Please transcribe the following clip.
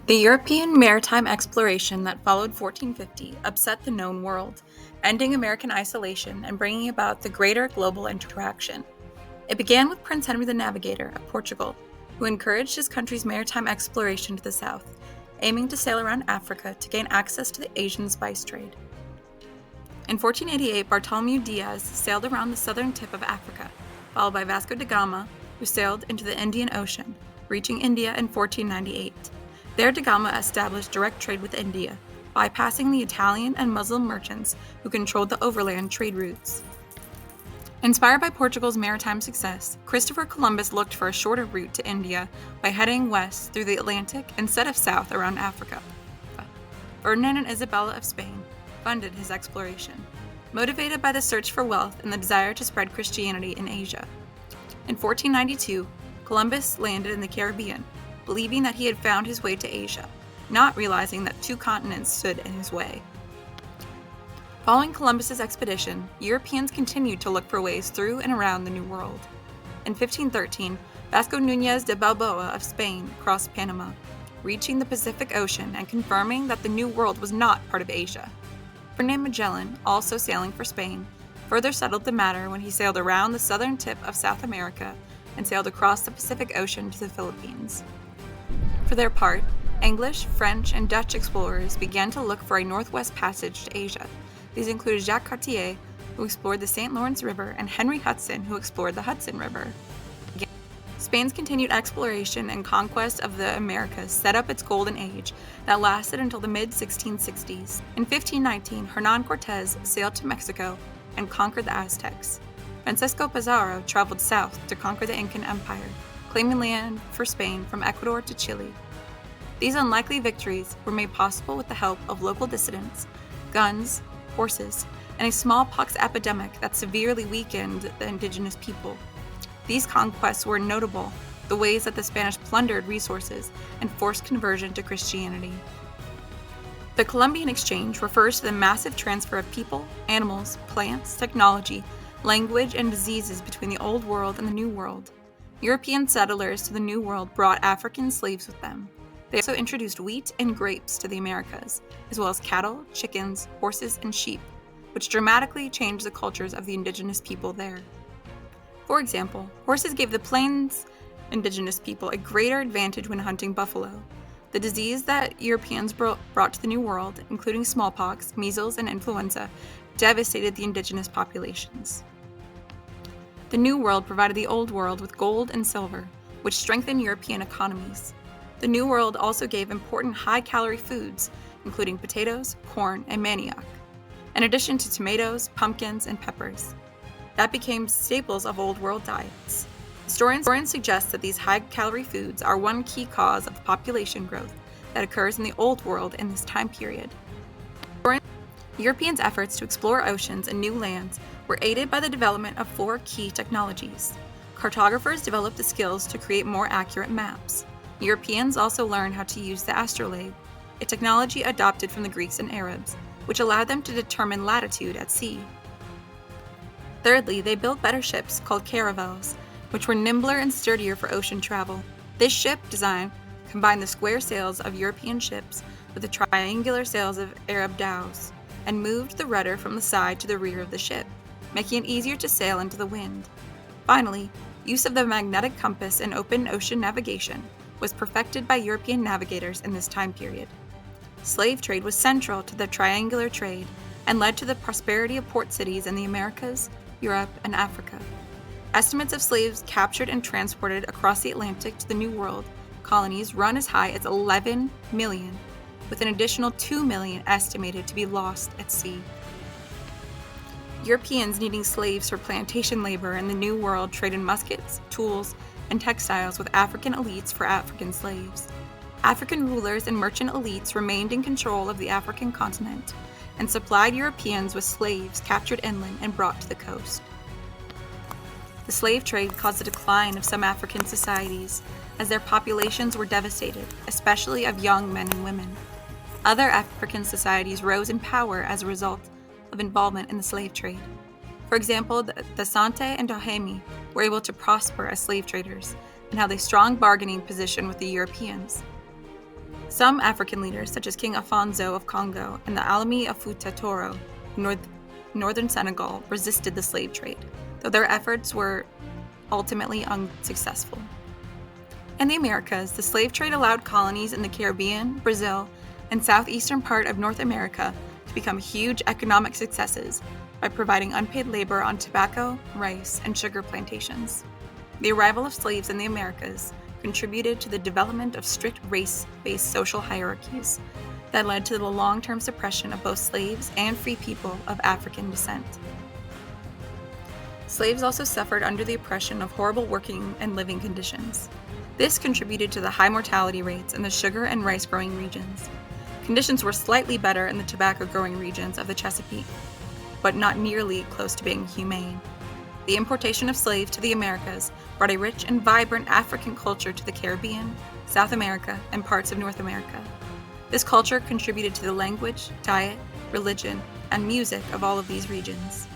The European maritime exploration that followed 1450 upset the known world, ending American isolation and bringing about the greater global interaction. It began with Prince Henry the Navigator of Portugal, who encouraged his country's maritime exploration to the south, aiming to sail around Africa to gain access to the Asian spice trade. In 1488, Bartholomew Diaz sailed around the southern tip of Africa, followed by Vasco da Gama, who sailed into the Indian Ocean, reaching India in 1498. There, da Gama established direct trade with India, bypassing the Italian and Muslim merchants who controlled the overland trade routes. Inspired by Portugal's maritime success, Christopher Columbus looked for a shorter route to India by heading west through the Atlantic instead of south around Africa. Ferdinand and Isabella of Spain funded his exploration, motivated by the search for wealth and the desire to spread Christianity in Asia. In 1492, Columbus landed in the Caribbean, believing that he had found his way to Asia, not realizing that two continents stood in his way. Following Columbus's expedition, Europeans continued to look for ways through and around the New World. In 1513, Vasco Núñez de Balboa of Spain crossed Panama, reaching the Pacific Ocean and confirming that the New World was not part of Asia. Ferdinand Magellan, also sailing for Spain, further settled the matter when he sailed around the southern tip of South America and sailed across the Pacific Ocean to the Philippines. For their part, English, French, and Dutch explorers began to look for a northwest passage to Asia. These included Jacques Cartier, who explored the St. Lawrence River, and Henry Hudson, who explored the Hudson River. Spain's continued exploration and conquest of the Americas set up its golden age that lasted until the mid-1660s. In 1519, Hernán Cortés sailed to Mexico and conquered the Aztecs. Francisco Pizarro traveled south to conquer the Incan Empire, claiming land for Spain from Ecuador to Chile. These unlikely victories were made possible with the help of local dissidents, guns, horses, and a smallpox epidemic that severely weakened the indigenous people. These conquests were notable the ways that the Spanish plundered resources and forced conversion to Christianity. The Columbian Exchange refers to the massive transfer of people, animals, plants, technology, language, and diseases between the Old World and the New World. European settlers to the New World brought African slaves with them. They also introduced wheat and grapes to the Americas, as well as cattle, chickens, horses, and sheep, which dramatically changed the cultures of the indigenous people there. For example, horses gave the Plains indigenous people a greater advantage when hunting buffalo. The disease that Europeans brought to the New World, including smallpox, measles, and influenza, devastated the indigenous populations. The New World provided the Old World with gold and silver, which strengthened European economies. The New World also gave important high-calorie foods, including potatoes, corn, and manioc, in addition to tomatoes, pumpkins, and peppers. That became staples of Old World diets. Historians suggest that these high-calorie foods are one key cause of the population growth that occurs in the Old World in this time period. Europeans' efforts to explore oceans and new lands were aided by the development of four key technologies. Cartographers developed the skills to create more accurate maps. Europeans also learned how to use the astrolabe, a technology adopted from the Greeks and Arabs, which allowed them to determine latitude at sea. Thirdly, they built better ships called caravels, which were nimbler and sturdier for ocean travel. This ship design combined the square sails of European ships with the triangular sails of Arab dhows, and moved the rudder from the side to the rear of the ship, making it easier to sail into the wind. Finally, use of the magnetic compass in open ocean navigation was perfected by European navigators in this time period. Slave trade was central to the triangular trade and led to the prosperity of port cities in the Americas, Europe, and Africa. Estimates of slaves captured and transported across the Atlantic to the New World colonies run as high as 11 million, with an additional 2 million estimated to be lost at sea. Europeans needing slaves for plantation labor in the New World traded muskets, tools, and textiles with African elites for African slaves. African rulers and merchant elites remained in control of the African continent and supplied Europeans with slaves captured inland and brought to the coast. The slave trade caused the decline of some African societies as their populations were devastated, especially of young men and women. Other African societies rose in power as a result of involvement in the slave trade. For example, the Asante and Dahomey were able to prosper as slave traders and held a strong bargaining position with the Europeans. Some African leaders, such as King Afonso of Congo and the Alimi of Futa Toro in northern Senegal, resisted the slave trade, though their efforts were ultimately unsuccessful. In the Americas, the slave trade allowed colonies in the Caribbean, Brazil, and southeastern part of North America to become huge economic successes by providing unpaid labor on tobacco, rice, and sugar plantations. The arrival of slaves in the Americas contributed to the development of strict race-based social hierarchies that led to the long-term suppression of both slaves and free people of African descent. Slaves also suffered under the oppression of horrible working and living conditions. This contributed to the high mortality rates in the sugar and rice growing regions. Conditions were slightly better in the tobacco growing regions of the Chesapeake, but not nearly close to being humane. The importation of slaves to the Americas brought a rich and vibrant African culture to the Caribbean, South America, and parts of North America. This culture contributed to the language, diet, religion, and music of all of these regions.